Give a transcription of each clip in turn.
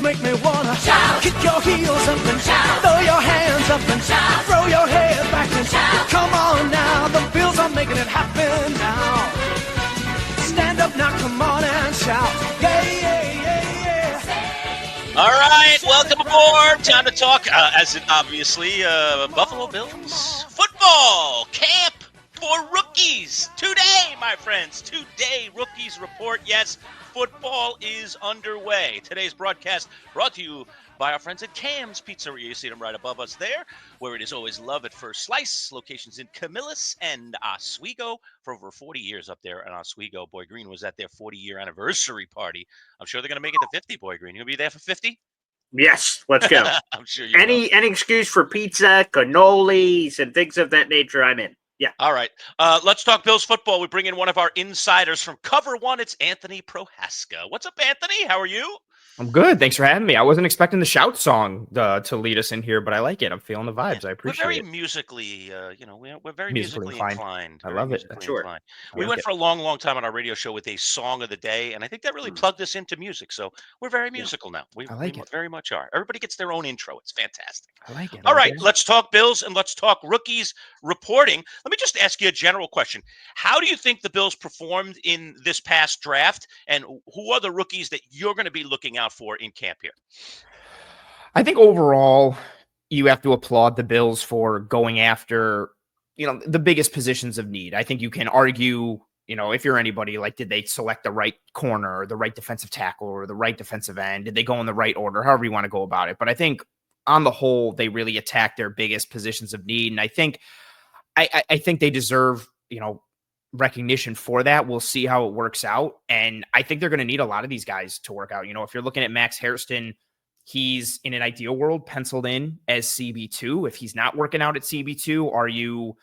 make me wanna shout. Kick your heels up and shout. Throw your hands up and shout. Throw your head back and shout. Come on now, the Bills are making it happen now. Stand up now, come on and shout. Yeah, yeah, yeah, yeah. All right, welcome aboard. Time to talk, as it obviously, Buffalo Bills football camp for rookies. Today, my friends, today, rookies report. Yes, football is underway. Today's broadcast brought to you by our friends at Cam's Pizzeria. You see them right above us there, where it is always love at first slice. Locations in Camillus and Oswego for over 40 years up there in Oswego. Boy Green was at their 40-year anniversary party. I'm sure they're going to make it to 50, Boy Green. You going to be there for 50? Yes, let's go. I'm sure you will. Any excuse for pizza, cannolis, and things of that nature, I'm in. Yeah. All right. Let's talk Bills football. We bring in one of our insiders from Cover One. It's Anthony Prohaska. What's up, Anthony? How are you? I'm good. Thanks for having me. I wasn't expecting the shout song to lead us in here, but I like it. I'm feeling the vibes. Yeah, I appreciate we're very it. musically, we're very musically inclined. I love it. Sure. We went for a long, long time on our radio show with a song of the day, and I think that really plugged us into music. So we're very musical now. We it. very much are. Everybody gets their own intro. It's fantastic. I like it. All right, let's talk Bills and let's talk rookies reporting. Let me just ask you a general question. How do you think the Bills performed in this past draft, and who are the rookies that you're going to be looking out for in camp here? I think overall, you have to applaud the Bills for going after, the biggest positions of need. I think you can argue, if you're anybody, like, did they select the right corner or the right defensive tackle or the right defensive end? Did they go in the right order? However you want to go about it. But I think on the whole, they really attacked their biggest positions of need. And I think they deserve, recognition for that. We'll see how it works out. And I think they're going to need a lot of these guys to work out. If you're looking at Max Hairston, he's in an ideal world penciled in as CB2. If he's not working out at CB2, are you,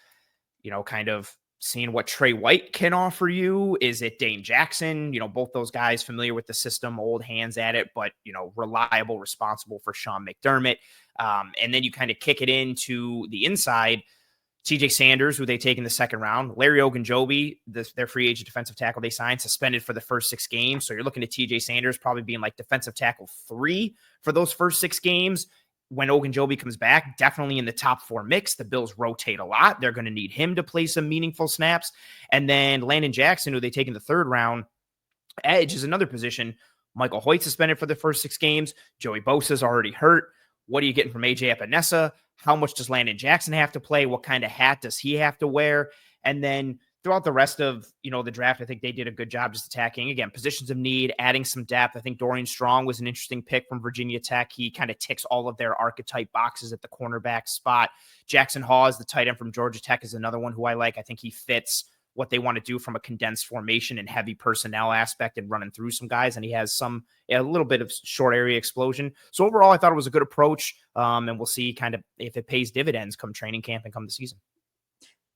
kind of seeing what Trey White can offer you? Is it Dane Jackson? Both those guys familiar with the system, old hands at it, but, reliable, responsible for Sean McDermott. And then you kind of kick it into the inside. TJ Sanders, who they take in the second round, Larry Ogunjobi, their free agent defensive tackle they signed, suspended for the first 6 games. So you're looking at TJ Sanders probably being like defensive tackle 3 for those first 6 games. When Ogunjobi comes back, definitely in the top 4 mix. The Bills rotate a lot. They're going to need him to play some meaningful snaps. And then Landon Jackson, who they take in the third round, edge is another position. Michael Hoyt suspended for the first 6 games. Joey Bosa's already hurt. What are you getting from AJ Epinesa? How much does Landon Jackson have to play? What kind of hat does he have to wear? And then throughout the rest of, the draft, I think they did a good job just attacking, again, positions of need, adding some depth. I think Dorian Strong was an interesting pick from Virginia Tech. He kind of ticks all of their archetype boxes at the cornerback spot. Jackson Hawes, the tight end from Georgia Tech, is another one who I like. I think he fits what they want to do from a condensed formation and heavy personnel aspect and running through some guys. And he has a little bit of short area explosion. So overall, I thought it was a good approach. And we'll see kind of if it pays dividends come training camp and come the season.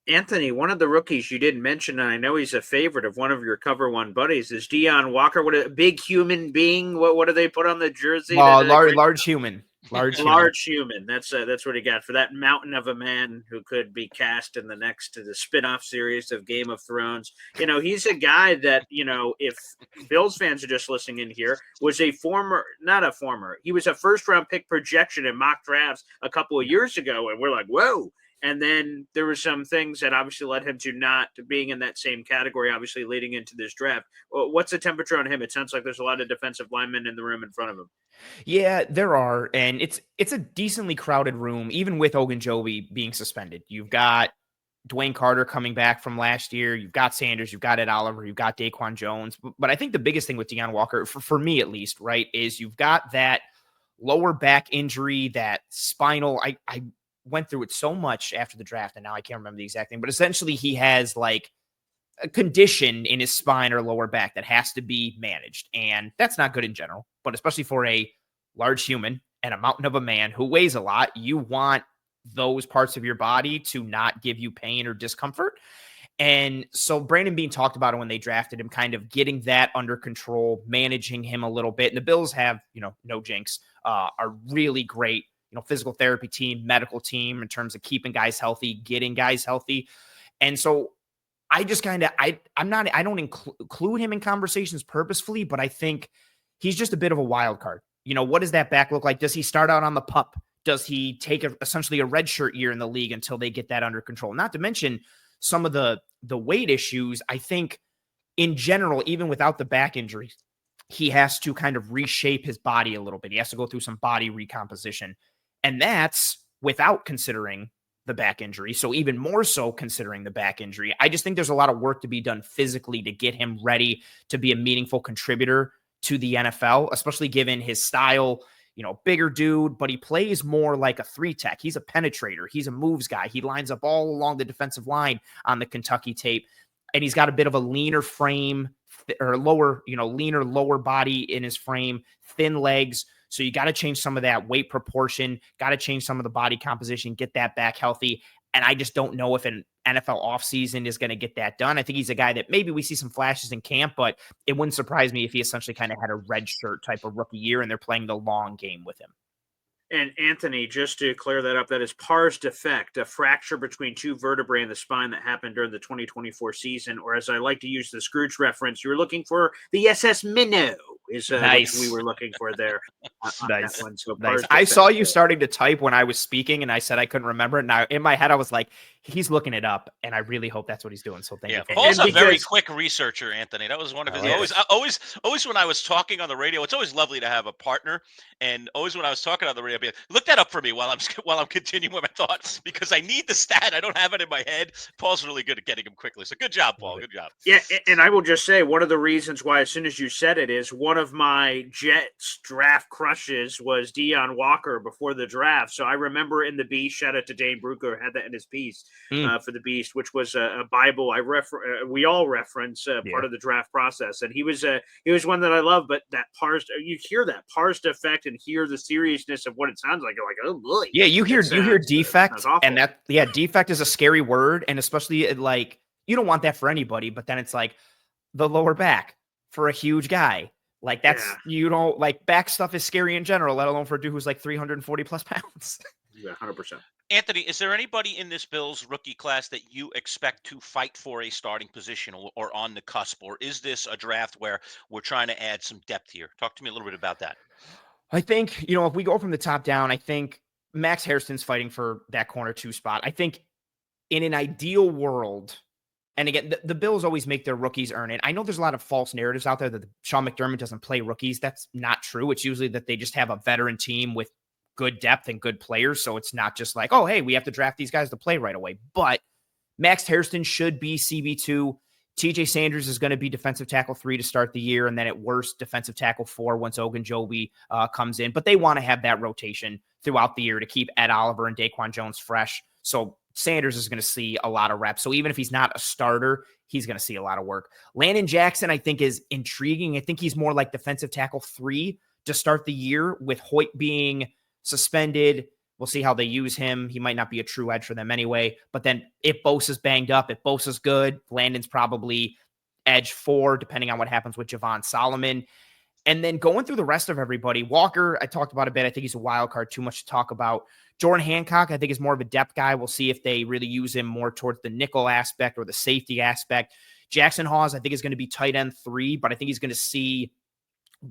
Anthony, one of the rookies you didn't mention, and I know he's a favorite of one of your Cover One buddies, is Deion Walker. What a big human being. What do they put on the jersey? Large human. Large human. That's what he got for that mountain of a man who could be cast in the spin-off series of Game of Thrones. He's a guy that, if Bills fans are just listening in here, was he was a first-round pick projection in mock drafts a couple of years ago, and we're like, whoa. And then there were some things that obviously led him to not being in that same category, obviously leading into this draft. What's the temperature on him? It sounds like there's a lot of defensive linemen in the room in front of him. Yeah, there are. And it's a decently crowded room, even with Ogunjobi being suspended. You've got Dwayne Carter coming back from last year. You've got Sanders. You've got Ed Oliver. You've got Daquan Jones. But I think the biggest thing with Deion Walker, for me at least, right, is you've got that lower back injury, that spinal. I went through it so much after the draft, and now I can't remember the exact thing, but essentially he has like a condition in his spine or lower back that has to be managed. And that's not good in general, but especially for a large human and a mountain of a man who weighs a lot, you want those parts of your body to not give you pain or discomfort. And so Brandon Beane talked about it when they drafted him, kind of getting that under control, managing him a little bit. And the Bills have, no jinx, a really great, physical therapy team, medical team in terms of keeping guys healthy, getting guys healthy. And so I just kind of, I don't include him in conversations purposefully, but I think he's just a bit of a wild card. what does that back look like? Does he start out on the pup? Does he take essentially a redshirt year in the league until they get that under control? Not to mention some of the weight issues. I think in general, even without the back injuries, he has to kind of reshape his body a little bit. He has to go through some body recomposition. And that's without considering the back injury. So even more so considering the back injury. I just think there's a lot of work to be done physically to get him ready to be a meaningful contributor to the NFL, especially given his style, bigger dude, but he plays more like a 3-tech. He's a penetrator. He's a moves guy. He lines up all along the defensive line on the Kentucky tape. And he's got a bit of a leaner frame or leaner lower body in his frame, thin legs. So you got to change some of that weight proportion, got to change some of the body composition, get that back healthy. And I just don't know if an NFL offseason is going to get that done. I think he's a guy that maybe we see some flashes in camp, but it wouldn't surprise me if he essentially kind of had a red shirt type of rookie year and they're playing the long game with him. And Anthony, just to clear that up, that is pars defect, a fracture between two vertebrae in the spine that happened during the 2024 season. Or as I like to use the Scrooge reference, you were looking for the SS Minnow is nice. What we were looking for there. Nice. That one. So nice. I saw you starting to type when I was speaking, and I said I couldn't remember it. Now in my head, I was like, he's looking it up, and I really hope that's what he's doing. So thank you. Paul's a very quick researcher, Anthony. That was one of his. Always when I was talking on the radio, it's always lovely to have a partner. And always when I was talking on the radio, I'd be like, look that up for me while I'm continuing with my thoughts because I need the stat. I don't have it in my head. Paul's really good at getting them quickly. So good job, Paul. Good job. Yeah, and I will just say one of the reasons why, as soon as you said it, is one of my Jets draft crushes was Deion Walker before the draft. So I remember in the Beast, shout out to Dane Brucker, had that in his piece for the Beast, which was a Bible we all reference part of the draft process, and he was one that I love. But that you hear that pars defect and hear the seriousness of what it sounds like. You're like, oh boy. Yeah, you hear defect, and defect is a scary word, and especially like you don't want that for anybody. But then it's like the lower back for a huge guy. Like you don't like back stuff is scary in general, let alone for a dude who's like 340 plus pounds. Yeah, 100%. Anthony, is there anybody in this Bills rookie class that you expect to fight for a starting position or on the cusp? Or is this a draft where we're trying to add some depth here? Talk to me a little bit about that. I think, if we go from the top down, I think Max Hairston's fighting for that corner 2 spot. I think in an ideal world, and again, the Bills always make their rookies earn it. I know there's a lot of false narratives out there that Sean McDermott doesn't play rookies. That's not true. It's usually that they just have a veteran team with good depth and good players. So it's not just like, oh, hey, we have to draft these guys to play right away. But Max Hairston should be CB2. TJ Sanders is going to be defensive tackle 3 to start the year. And then at worst, defensive tackle 4 once Ogunjobi comes in. But they want to have that rotation throughout the year to keep Ed Oliver and Daquan Jones fresh. So Sanders is going to see a lot of reps. So even if he's not a starter, he's going to see a lot of work. Landon Jackson, I think, is intriguing. I think he's more like defensive tackle 3 to start the year with Hoyt being suspended. We'll see how they use him. He might not be a true edge for them anyway. But then if Bosa's banged up, if Bosa's good, Landon's probably edge 4, depending on what happens with Javon Solomon. And then going through the rest of everybody, Walker, I talked about a bit. I think he's a wild card, too much to talk about. Jordan Hancock, I think, is more of a depth guy. We'll see if they really use him more towards the nickel aspect or the safety aspect. Jackson Hawes, I think, is going to be tight end 3, but I think he's going to see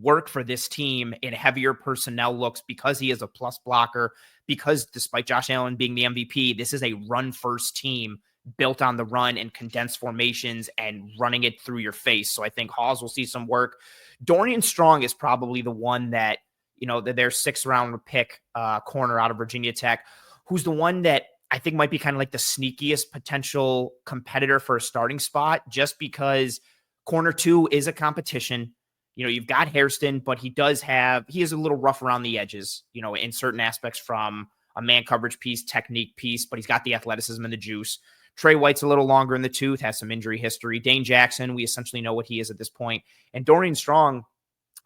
work for this team in heavier personnel looks because he is a plus blocker, because despite Josh Allen being the MVP, this is a run first team built on the run and condensed formations and running it through your face. So I think Hawes will see some work. Dorian Strong is probably the one that, their 6th round pick corner out of Virginia Tech, who's the one that I think might be kind of like the sneakiest potential competitor for a starting spot, just because corner 2 is a competition. You've got Hairston, but he is a little rough around the edges, in certain aspects from a man coverage piece, technique piece, but he's got the athleticism and the juice. Trey White's a little longer in the tooth, has some injury history. Dane Jackson, we essentially know what he is at this point. And Dorian Strong,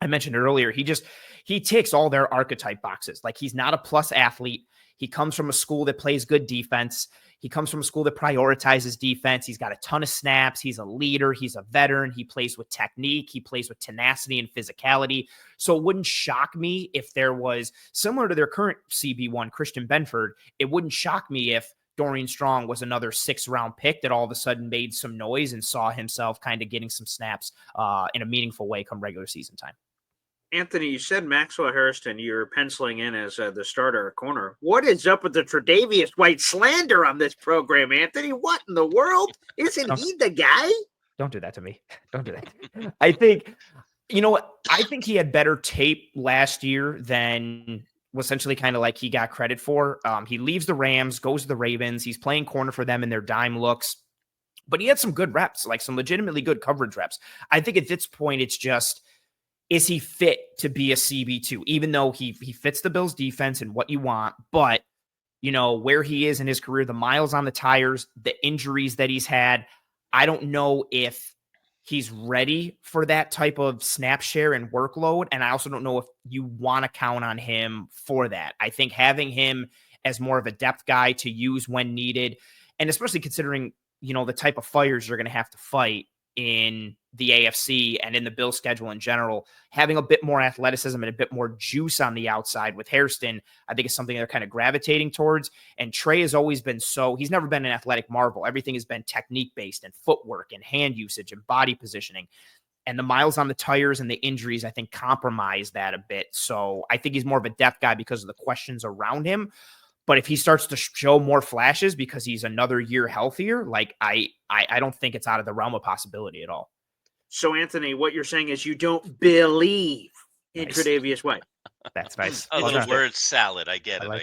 I mentioned it earlier, he ticks all their archetype boxes. Like, he's not a plus athlete. He comes from a school that plays good defense. He comes from a school that prioritizes defense. He's got a ton of snaps. He's a leader. He's a veteran. He plays with technique. He plays with tenacity and physicality. So it wouldn't shock me if there was, similar to their current CB1, Christian Benford, it wouldn't shock me if Dorian Strong was another 6th round pick that all of a sudden made some noise and saw himself kind of getting some snaps in a meaningful way come regular season time. Anthony, you said Maxwell Hairston you're penciling in as the starter at corner. What is up with the Tre'Davious White slander on this program, Anthony? What in the world? Isn't he the guy? Don't do that to me. Don't do that. I think, you know what? I think he had better tape last year than essentially kind of like he got credit for. He leaves the Rams, goes to the Ravens. He's playing corner for them in their dime looks, but he had some good reps, like some legitimately good coverage reps. I think at this point, it's just, is he fit to be a CB2, even though he fits the Bills defense and what you want, but you know, where he is in his career, the miles on the tires, the injuries that he's had, I don't know if he's ready for that type of snap share and workload. And I also don't know if you want to count on him for that. I think having him as more of a depth guy to use when needed, and especially considering, you know, the type of fires you're going to have to fight in the AFC and in the Bills schedule in general, having a bit more athleticism and a bit more juice on the outside with Hairston, I think is something they're kind of gravitating towards. And Trey has always been he's never been an athletic marvel. Everything has been technique based and footwork and hand usage and body positioning. And the miles on the tires and the injuries, I think, compromise that a bit. So I think he's more of a depth guy because of the questions around him. But if he starts to show more flashes because he's another year healthier, like I don't think it's out of the realm of possibility at all. So, Anthony, what you're saying is you don't believe in Tre'Davious White. That's nice. A little word salad. I get it. I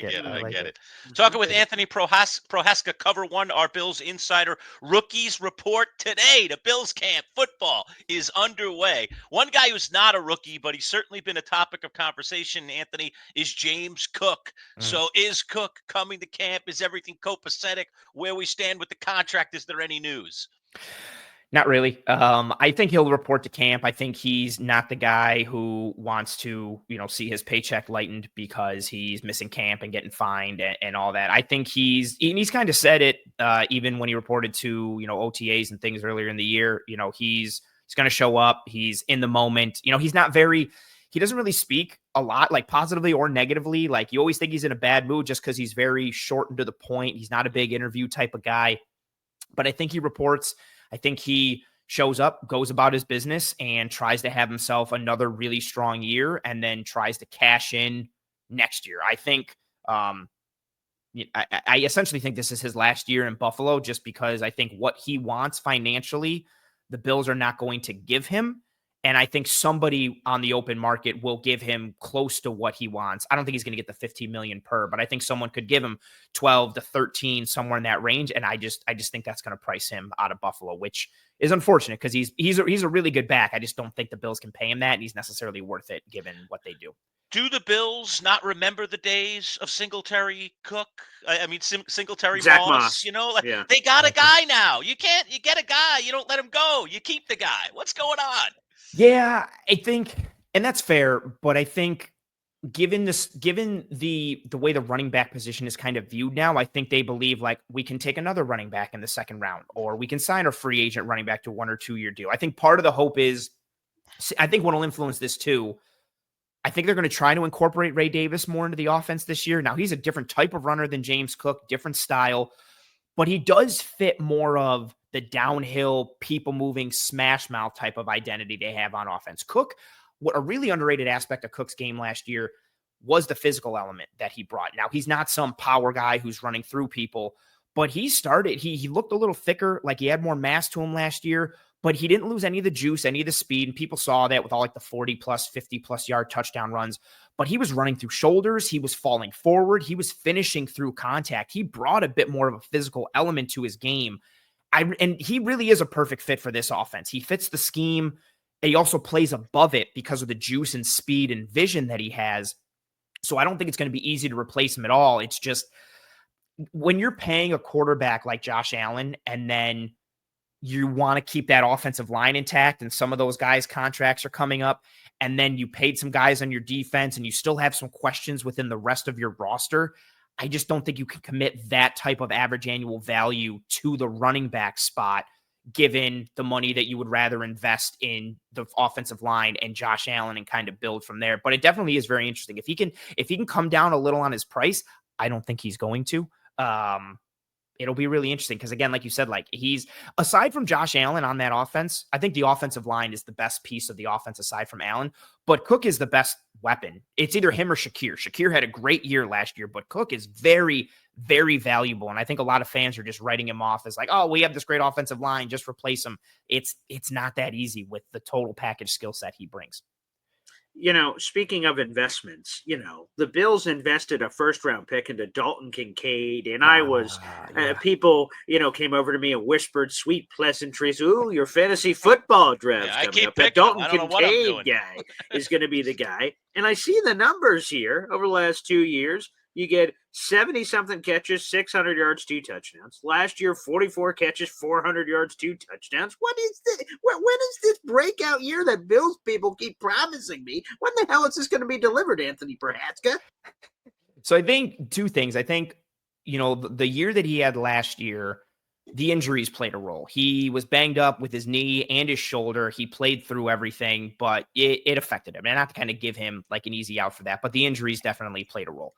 get it. Talking with Anthony Prohaska, Cover One, our Bills insider. Rookies report today. The Bills camp football is underway. One guy who's not a rookie, but he's certainly been a topic of conversation, Anthony, is James Cook. So is Cook coming to camp? Is everything copacetic? Where we stand with the contract? Is there any news? Not really. I think he'll report to camp. I think he's not the guy who wants to, you know, see his paycheck lightened because he's missing camp and getting fined and all that. I think he's kind of said it even when he reported to, you know, OTAs and things earlier in the year. You know, he's going to show up. He's in the moment. You know, he doesn't really speak a lot, like positively or negatively. Like you always think he's in a bad mood just because he's very short and to the point. He's not a big interview type of guy, but I think he reports. I think he shows up, goes about his business, and tries to have himself another really strong year and then tries to cash in next year. I think I essentially think this is his last year in Buffalo just because I think what he wants financially, the Bills are not going to give him. And I think somebody on the open market will give him close to what he wants. I don't think he's going to get the $15 million per, but I think someone could give him 12 to 13, somewhere in that range. And I just think that's going to price him out of Buffalo, which is unfortunate because he's a really good back. I just don't think the Bills can pay him that, and he's necessarily worth it given what they do. Do the Bills not remember the days of Singletary, Cook? Singletary, Zach Moss. You know, They got a guy now. You get a guy. You don't let him go. You keep the guy. What's going on? Yeah, I think, and that's fair, but I think given the way the running back position is kind of viewed now, I think they believe like we can take another running back in the second round, or we can sign a free agent running back to a 1 or 2 year deal. I think part of the hope is, I think what will influence this too, I think they're going to try to incorporate Ray Davis more into the offense this year. Now he's a different type of runner than James Cook, different style, but he does fit more of the downhill, people moving, smash mouth type of identity they have on offense. Cook, what a really underrated aspect of Cook's game last year was the physical element that he brought. Now, he's not some power guy who's running through people, but he looked a little thicker, like he had more mass to him last year, but he didn't lose any of the juice, any of the speed. And people saw that with all like the 40 plus, 50 plus yard touchdown runs, but he was running through shoulders. He was falling forward. He was finishing through contact. He brought a bit more of a physical element to his game. And he really is a perfect fit for this offense. He fits the scheme. He also plays above it because of the juice and speed and vision that he has. So I don't think it's going to be easy to replace him at all. It's just when you're paying a quarterback like Josh Allen and then you want to keep that offensive line intact and some of those guys' contracts are coming up, and then you paid some guys on your defense and you still have some questions within the rest of your roster, I just don't think you can commit that type of average annual value to the running back spot, given the money that you would rather invest in the offensive line and Josh Allen and kind of build from there. But it definitely is very interesting. If he can come down a little on his price, I don't think he's going to. it'll be really interesting because, again, like you said, like he's aside from Josh Allen on that offense, I think the offensive line is the best piece of the offense aside from Allen, but Cook is the best weapon. It's either him or Shakir. Shakir had a great year last year, but Cook is very, very valuable. And I think a lot of fans are just writing him off as like, oh, we have this great offensive line, just replace him. It's not that easy with the total package skill set he brings. Speaking of investments, the Bills invested a first-round pick into Dalton Kincaid, and people, came over to me and whispered sweet pleasantries. Ooh, your fantasy football draft coming up. That Dalton Kincaid guy is going to be the guy. And I see the numbers here over the last 2 years. You get 70-something catches, 600 yards, 2 touchdowns. Last year, 44 catches, 400 yards, 2 touchdowns. What is this? When is this breakout year that Bills people keep promising me? When the hell is this going to be delivered, Anthony Prohaska? So I think 2 things. I think, the year that he had last year, the injuries played a role. He was banged up with his knee and his shoulder. He played through everything, but it affected him. And not to kind of give him like an easy out for that, but the injuries definitely played a role.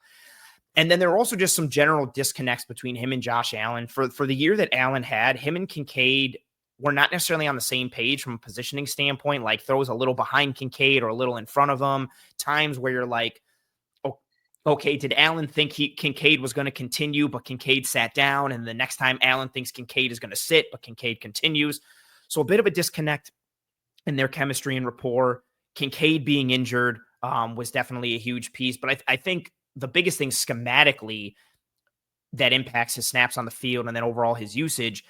And then there were also just some general disconnects between him and Josh Allen. For the year that Allen had, him and Kincaid were not necessarily on the same page from a positioning standpoint, like throws a little behind Kincaid or a little in front of him. Times where you're like, oh, okay, did Allen think Kincaid was going to continue, but Kincaid sat down? And the next time Allen thinks Kincaid is going to sit, but Kincaid continues. So a bit of a disconnect in their chemistry and rapport. Kincaid being injured was definitely a huge piece. But I think the biggest thing schematically that impacts his snaps on the field and then overall his usage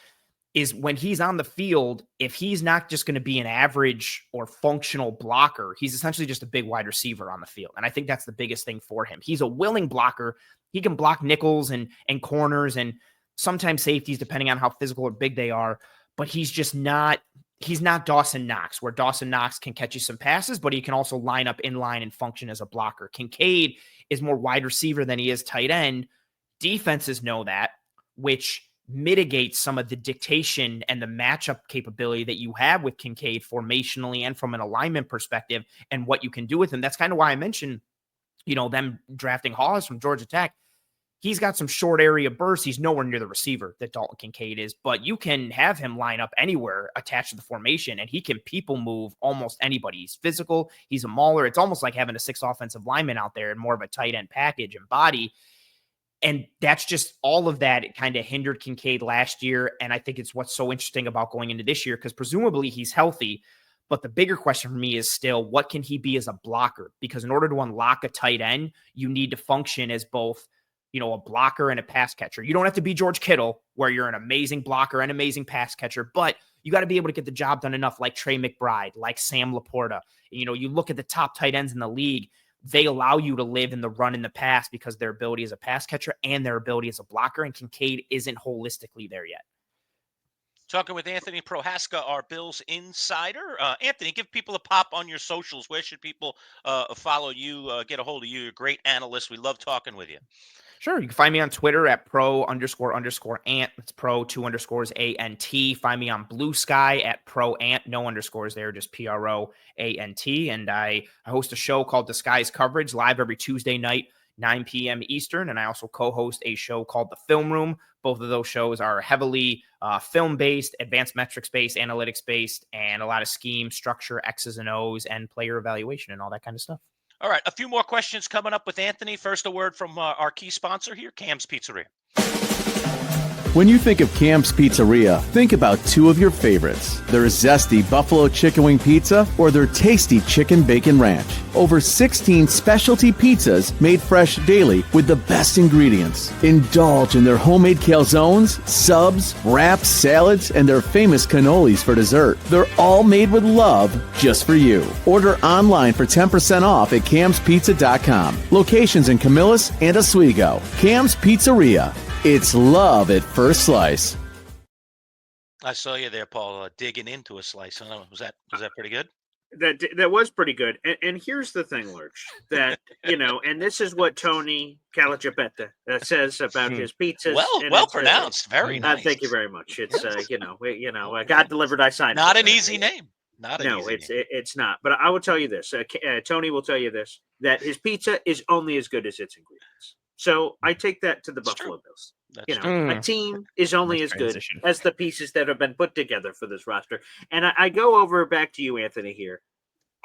is when he's on the field, if he's not just going to be an average or functional blocker, he's essentially just a big wide receiver on the field. And I think that's the biggest thing for him. He's a willing blocker. He can block nickels and corners and sometimes safeties, depending on how physical or big they are, but he's not Dawson Knox, where Dawson Knox can catch you some passes, but he can also line up in line and function as a blocker. Kincaid is more wide receiver than he is tight end. Defenses know that, which mitigates some of the dictation and the matchup capability that you have with Kincaid formationally and from an alignment perspective and what you can do with him. That's kind of why I mentioned, them drafting Hawes from Georgia Tech. He's got some short area bursts. He's nowhere near the receiver that Dalton Kincaid is, but you can have him line up anywhere attached to the formation, and he can people move almost anybody. He's physical. He's a mauler. It's almost like having a 6 offensive lineman out there and more of a tight end package and body. And that's just all of that. It kind of hindered Kincaid last year. And I think it's what's so interesting about going into this year, because presumably he's healthy. But the bigger question for me is still, what can he be as a blocker? Because in order to unlock a tight end, you need to function as both a blocker and a pass catcher. You don't have to be George Kittle, where you're an amazing blocker and amazing pass catcher, but you got to be able to get the job done enough, like Trey McBride, like Sam Laporta. You look at the top tight ends in the league, they allow you to live in the run in the pass because of their ability as a pass catcher and their ability as a blocker, and Kincaid isn't holistically there yet. Talking with Anthony Prohaska, our Bills insider. Anthony, give people a pop on your socials. Where should people follow you, get a hold of you? You're a great analyst. We love talking with you. Sure. You can find me on Twitter at pro__ant. It's pro2_ANT. Find me on Blue Sky at proant. No underscores there, just PROANT. And I host a show called Disguise Coverage, live every Tuesday night, 9 p.m. Eastern. And I also co-host a show called The Film Room. Both of those shows are heavily film-based, advanced metrics-based, analytics-based, and a lot of scheme, structure, X's and O's, and player evaluation and all that kind of stuff. All right, a few more questions coming up with Anthony. First, a word from our key sponsor here, Cam's Pizzeria. When you think of Cam's Pizzeria, think about 2 of your favorites. Their zesty buffalo chicken wing pizza or their tasty chicken bacon ranch. Over 16 specialty pizzas made fresh daily with the best ingredients. Indulge in their homemade calzones, subs, wraps, salads, and their famous cannolis for dessert. They're all made with love just for you. Order online for 10% off at camspizza.com. Locations in Camillus and Oswego. Cam's Pizzeria. It's love at first slice. I saw you there, Paul, digging into a slice. Was that pretty good? That was pretty good. And here's the thing, Lerch, that, and this is what Tony Calacapetta says about his pizzas. Well pronounced. Very nice. Thank you very much. It's, God delivered, I signed. Not an easy name. It's not. But I will tell you this. Tony will tell you this, that his pizza is only as good as its ingredients. So I take that to the Buffalo Bills. That's true. A team is only Nice as good transition. as the pieces that have been put together for this roster. And I go over back to you, Anthony, here.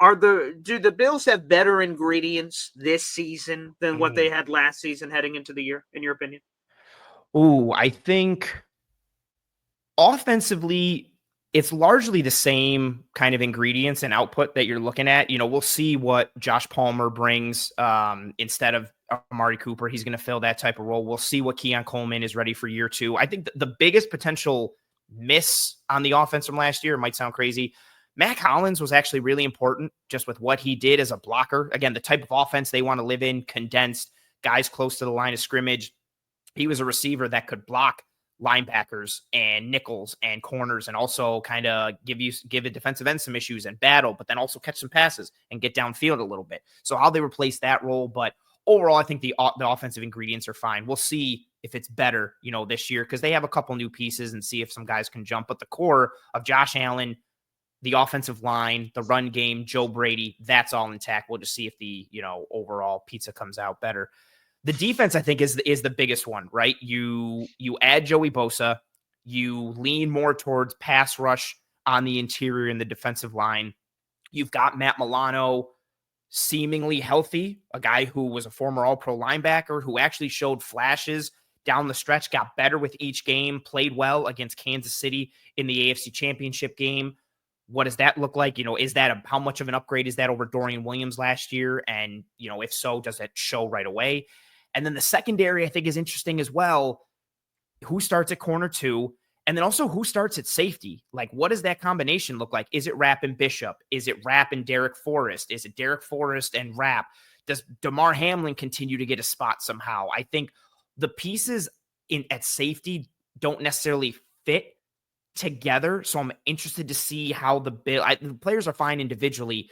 Do the Bills have better ingredients this season than what they had last season heading into the year, in your opinion? Ooh, I think offensively, it's largely the same kind of ingredients and output that you're looking at. We'll see what Josh Palmer brings instead of Amari Cooper. He's going to fill that type of role. We'll see what Keon Coleman is ready for year 2. I think the biggest potential miss on the offense from last year, might sound crazy, Mac Hollins was actually really important just with what he did as a blocker. Again, the type of offense they want to live in, condensed, guys close to the line of scrimmage. He was a receiver that could block linebackers and nickels and corners and also kind of give a defensive end some issues and battle, but then also catch some passes and get downfield a little bit. So how they replace that role. But overall, I think the offensive ingredients are fine. We'll see if it's better, this year, because they have a couple new pieces and see if some guys can jump. But the core of Josh Allen, the offensive line, the run game, Joe Brady, that's all intact. We'll just see if the, overall pizza comes out better. The defense, I think, is the biggest one, right? You add Joey Bosa, you lean more towards pass rush on the interior and the defensive line. You've got Matt Milano seemingly healthy, a guy who was a former All-Pro linebacker who actually showed flashes down the stretch, got better with each game, played well against Kansas City in the AFC Championship game. What does that look like? Is that how much of an upgrade is that over Dorian Williams last year? And, if so, does that show right away? And then the secondary, I think, is interesting as well. Who starts at corner 2? And then also who starts at safety? Like, what does that combination look like? Is it Rapp and Bishop? Is it Rapp and Derek Forrest? Is it Derek Forrest and Rapp? Does DeMar Hamlin continue to get a spot somehow? I think the pieces at safety don't necessarily fit together. So I'm interested to see how the players are fine individually,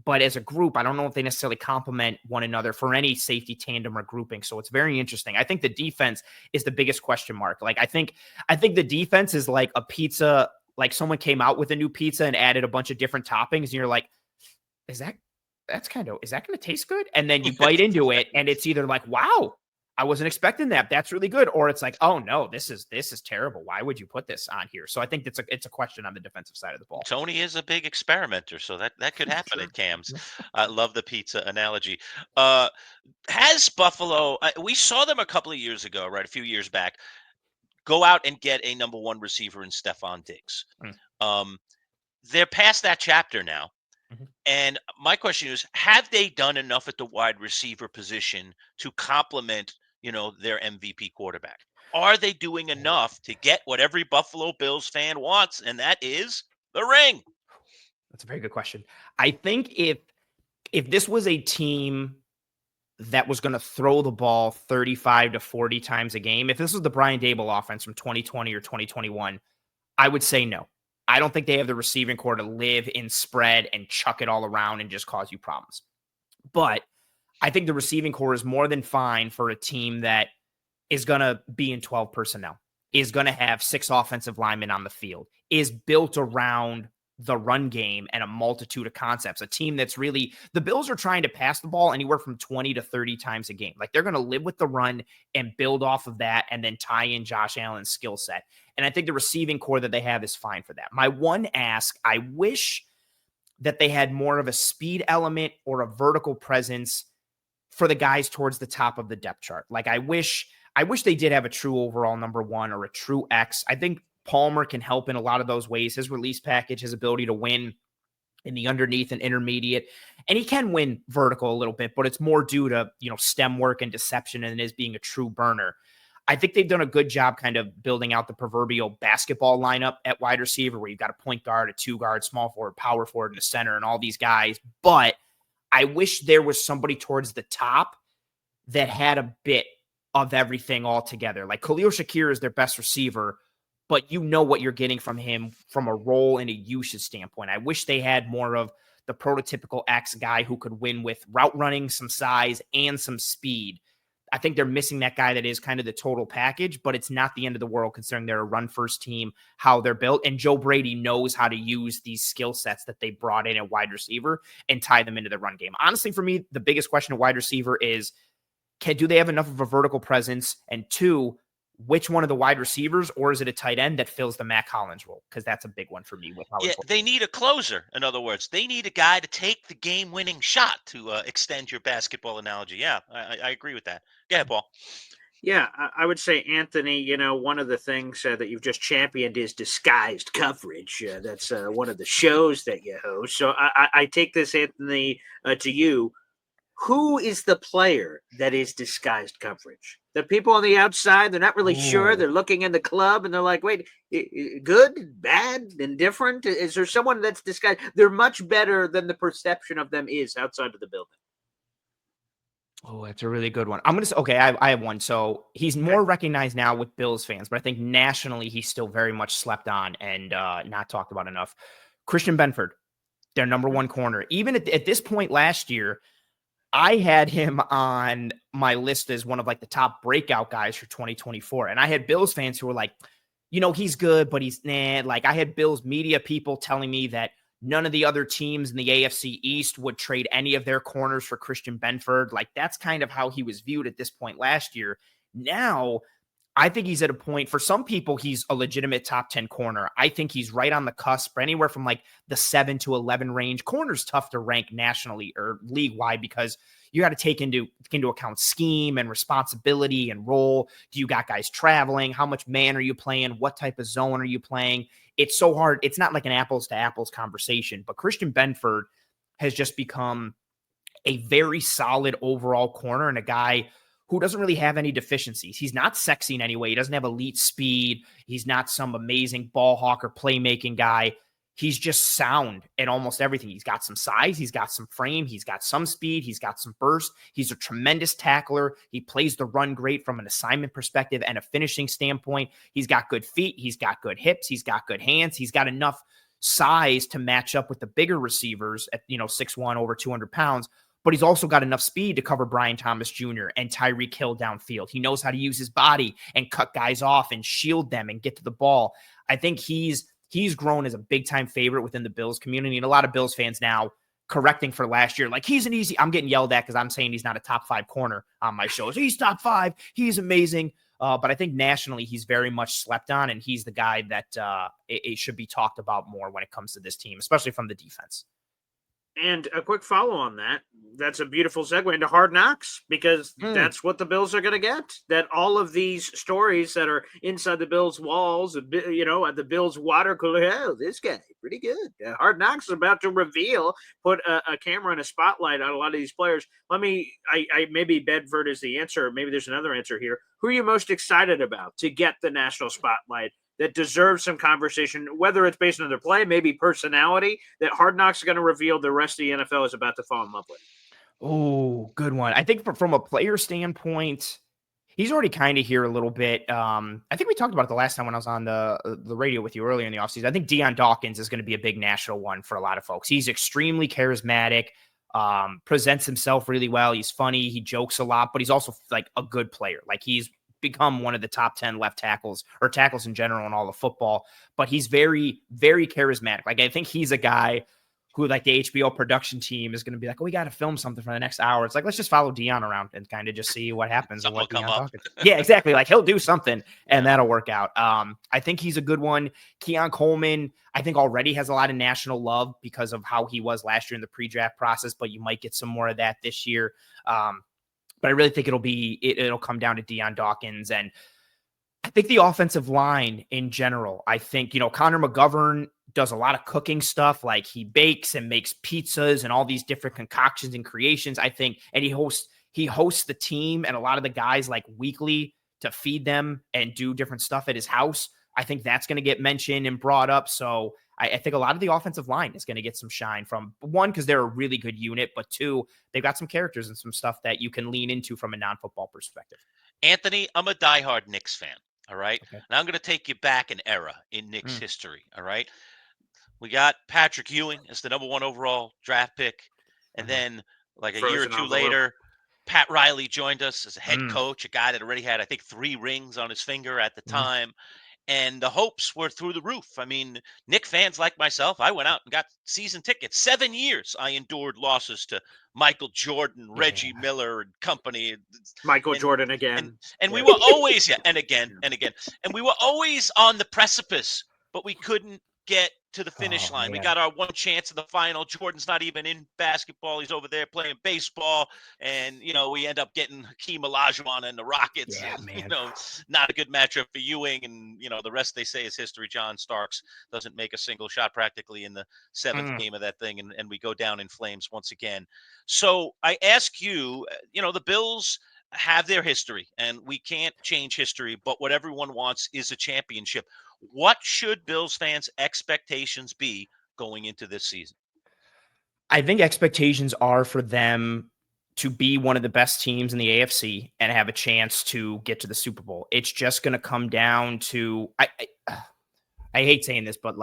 but as a group, I don't know if they necessarily complement one another for any safety tandem or grouping. So it's very interesting. I think the defense is the biggest question mark. Like, I think the defense is like a pizza, like someone came out with a new pizza and added a bunch of different toppings. And you're like, is that going to taste good? And then you bite into it and it's either like, wow, I wasn't expecting that. That's really good. Or it's like, oh no, this is terrible. Why would you put this on here? So I think it's a question on the defensive side of the ball. Tony is a big experimenter, so that could happen at Cam's. I love the pizza analogy. Has Buffalo, we saw them a couple of years ago, right? A few years back, go out and get a number 1 receiver in Stephon Diggs. They're past that chapter now. And my question is, have they done enough at the wide receiver position to complement, their MVP quarterback? Are they doing enough to get what every Buffalo Bills fan wants, and that is the ring? That's a very good question. I think if this was a team that was going to throw the ball 35 to 40 times a game, if this was the Brian Daboll offense from 2020 or 2021, I would say no. I don't think they have the receiving core to live in spread and chuck it all around and just cause you problems. But I think the receiving core is more than fine for a team that is going to be in 12 personnel, is going to have 6 offensive linemen on the field, is built around the run game and a multitude of concepts. A team that's really, the Bills are trying to pass the ball anywhere from 20 to 30 times a game. Like, they're going to live with the run and build off of that and then tie in Josh Allen's skill set. And I think the receiving core that they have is fine for that. My one ask, I wish that they had more of a speed element or a vertical presence for the guys towards the top of the depth chart. Like, I wish they did have a true overall number 1 or a true X. I think Palmer can help in a lot of those ways. His release package, his ability to win in the underneath and intermediate, and he can win vertical a little bit, but it's more due to, stem work and deception than it is being a true burner. I think they've done a good job kind of building out the proverbial basketball lineup at wide receiver, where you've got a point guard, a 2-guard, small forward, power forward, and a center, and all these guys. But I wish there was somebody towards the top that had a bit of everything all together. Like, Khalil Shakir is their best receiver, but you know what you're getting from him from a role and a usage standpoint. I wish they had more of the prototypical X guy who could win with route running, some size, and some speed. I think they're missing that guy that is kind of the total package, but it's not the end of the world considering they're a run-first team, how they're built. And Joe Brady knows how to use these skill sets that they brought in at wide receiver and tie them into the run game. Honestly, for me, the biggest question at wide receiver is, do they have enough of a vertical presence? And 2, which one of the wide receivers, or is it a tight end that fills the Mac Hollins role? Because that's a big one for me with how Yeah, it's they need a closer. In other words, they need a guy to take the game-winning shot, to extend your basketball analogy. Yeah, I agree with that. Go ahead, Paul. Yeah, I would say, Anthony, one of the things that you've just championed is disguised coverage. That's one of the shows that you host. So I take this, Anthony, to you. Who is the player that is disguised coverage? The people on the outside, they're not really sure. They're looking in the club and they're like, wait, good, bad, indifferent? Is there someone that's disguised? They're much better than the perception of them is outside of the building. Oh, that's a really good one. I'm going to say, okay, I have one. So he's more recognized now with Bills fans, but I think nationally he's still very much slept on and not talked about enough. Christian Benford, their number one corner. Even at this point last year, I had him on my list as one of like the top breakout guys for 2024. And I had Bills fans who were like, he's good, but he's nah. Like I had Bills media people telling me that none of the other teams in the AFC East would trade any of their corners for Christian Benford. Like that's kind of how he was viewed at this point last year. Now, I think he's at a point, for some people, he's a legitimate top 10 corner. I think he's right on the cusp, anywhere from like the 7 to 11 range. Corner's tough to rank nationally or league-wide because you got to take into account scheme and responsibility and role. Do you got guys traveling? How much man are you playing? What type of zone are you playing? It's so hard. It's not like an apples to apples conversation, but Christian Benford has just become a very solid overall corner and a guy who doesn't really have any deficiencies. He's not sexy in any way. He doesn't have elite speed. He's not some amazing ball hawk or playmaking guy. He's just sound in almost everything. He's got some size. He's got some frame. He's got some speed. He's got some burst. He's a tremendous tackler. He plays the run great from an assignment perspective and a finishing standpoint. He's got good feet. He's got good hips. He's got good hands. He's got enough size to match up with the bigger receivers at 6'1", over 200 pounds. But he's also got enough speed to cover Brian Thomas Jr. and Tyreek Hill downfield. He knows how to use his body and cut guys off and shield them and get to the ball. I think he's grown as a big-time favorite within the Bills community. And a lot of Bills fans now correcting for last year, like I'm getting yelled at because I'm saying he's not a top 5 corner on my shows. He's top 5. He's amazing. But I think nationally he's very much slept on, and he's the guy that it should be talked about more when it comes to this team, especially from the defense. And a quick follow on that. That's a beautiful segue into Hard Knocks, because that's what the Bills are going to get. That all of these stories that are inside the Bills' walls, at the Bills' water cooler, oh, this guy, pretty good. Hard Knocks is about to put a camera and a spotlight on a lot of these players. Maybe Bedford is the answer. Maybe there's another answer here. Who are you most excited about to get the national spotlight that deserves some conversation, whether it's based on their play, maybe personality, that Hard Knocks is going to reveal the rest of the NFL is about to fall in love with? Oh, good one. I think from a player standpoint, he's already kind of here a little bit. I think we talked about it the last time when I was on the radio with you earlier in the offseason. I think Deion Dawkins is going to be a big national one for a lot of folks. He's extremely charismatic, presents himself really well. He's funny. He jokes a lot, but he's also like a good player. Like he's become one of the top 10 left tackles or tackles in general in all of football, but he's very, very charismatic. Like I think he's a guy who like the HBO production team is going to be like, oh, we got to film something for the next hour. It's like, let's just follow Deion around and kind of just see what happens. And what Yeah, exactly. Like he'll do something and that'll work out. I think he's a good one. Keon Coleman, I think already has a lot of national love because of how he was last year in the pre-draft process, but you might get some more of that this year. But I really think it'll come down to Deion Dawkins. And I think the offensive line in general, I think, Connor McGovern does a lot of cooking stuff. Like he bakes and makes pizzas and all these different concoctions and creations, I think. And he hosts the team and a lot of the guys like weekly to feed them and do different stuff at his house. I think that's going to get mentioned and brought up. So I think a lot of the offensive line is going to get some shine from, one, because they're a really good unit, but two, they've got some characters and some stuff that you can lean into from a non-football perspective. Anthony, I'm a diehard Knicks fan. All right. Okay. Now I'm going to take you back an era in Knicks history. All right. We got Patrick Ewing as the number 1 overall draft pick. And then like a year or two later, Pat Riley joined us as a head coach, a guy that already had, I think, 3 rings on his finger at the time. and the hopes were through the roof. I mean, Knick fans like myself, I went out and got season tickets. 7 years I endured losses to Michael Jordan, Reggie Miller and company. Michael And- Jordan again. And we were always, and again, and we were always on the precipice, but we couldn't get to the finish line. We man. got our one chance in the final. Jordan's not even in basketball. He's over there playing baseball. And, we end up getting Hakeem Olajuwon and the Rockets. Yeah, and, man. not a good matchup for Ewing. And, the rest they say is history. John Starks doesn't make a single shot practically in the seventh game of that thing. And we go down in flames once again. So I ask you, the Bills have their history and we can't change history, but what everyone wants is a championship. What should Bills fans' expectations be going into this season? I think expectations are for them to be one of the best teams in the AFC and have a chance to get to the Super Bowl. It's just going to come down to, I hate saying this, but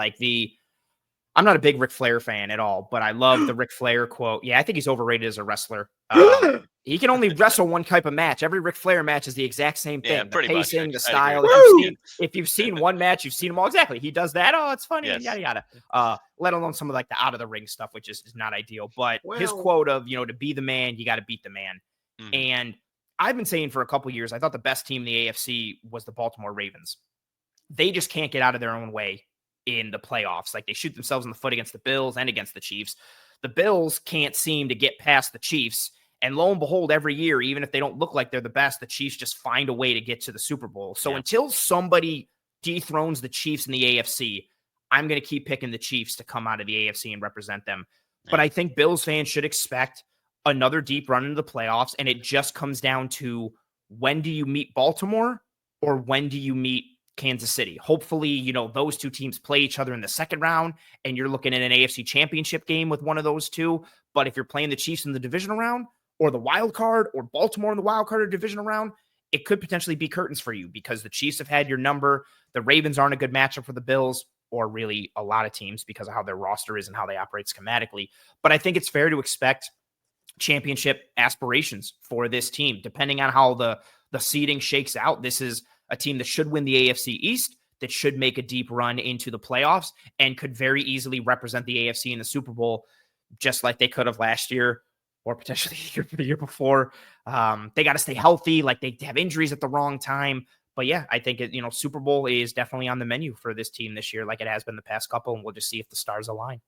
I'm not a big Ric Flair fan at all, but I love the Ric Flair quote. Yeah, I think he's overrated as a wrestler. He can only wrestle one type of match. Every Ric Flair match is the exact same thing. Yeah, the pretty pacing, much. the style. If you've seen one match, you've seen them all. Exactly. He does that. Oh, it's funny. Yes. Yada, yada. Let alone some of the out of the ring stuff, which is not ideal. But his quote of, to be the man, you got to beat the man. Mm-hmm. And I've been saying for a couple of years, I thought the best team in the AFC was the Baltimore Ravens. They just can't get out of their own way in the playoffs. They shoot themselves in the foot against the Bills and against the Chiefs. The Bills can't seem to get past the Chiefs. And lo and behold, every year, even if they don't look like they're the best, the Chiefs just find a way to get to the Super Bowl. So until somebody dethrones the Chiefs in the AFC, I'm going to keep picking the Chiefs to come out of the AFC and represent them. Yeah. But I think Bills fans should expect another deep run into the playoffs. And it just comes down to, when do you meet Baltimore or when do you meet Kansas City? Hopefully, those two teams play each other in the second round and you're looking at an AFC championship game with one of those two. But if you're playing the Chiefs in the divisional round or the wild card or Baltimore in the wild card or divisional round, it could potentially be curtains for you because the Chiefs have had your number. The Ravens aren't a good matchup for the Bills or really a lot of teams because of how their roster is and how they operate schematically. But I think it's fair to expect championship aspirations for this team, depending on how the seeding shakes out. This is a team that should win the AFC East, that should make a deep run into the playoffs, and could very easily represent the AFC in the Super Bowl, just like they could have last year or potentially the year before. They got to stay healthy. They have injuries at the wrong time. But yeah, I think Super Bowl is definitely on the menu for this team this year, like it has been the past couple, and we'll just see if the stars align.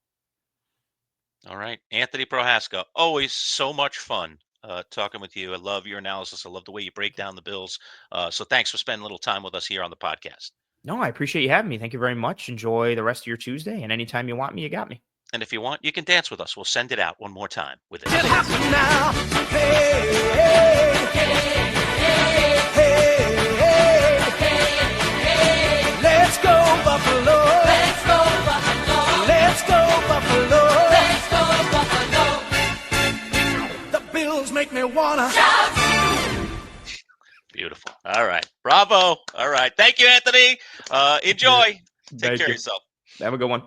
All right. Anthony Prohaska, always so much fun talking with you. I love your analysis. I love the way you break down the Bills. So thanks for spending a little time with us here on the podcast. No, I appreciate you having me. Thank you very much. Enjoy the rest of your Tuesday. And anytime you want me, you got me. And if you want, you can dance with us. We'll send it out one more time with it. It happened now. Hey, hey, hey, hey, hey, hey. Let's go, Buffalo. Let's go, Buffalo. Let's go, Buffalo. Let's go, Buffalo. The Bills make me wanna shout. Beautiful. All right. Bravo. All right. Thank you, Anthony. Enjoy. Take care of yourself. Have a good one.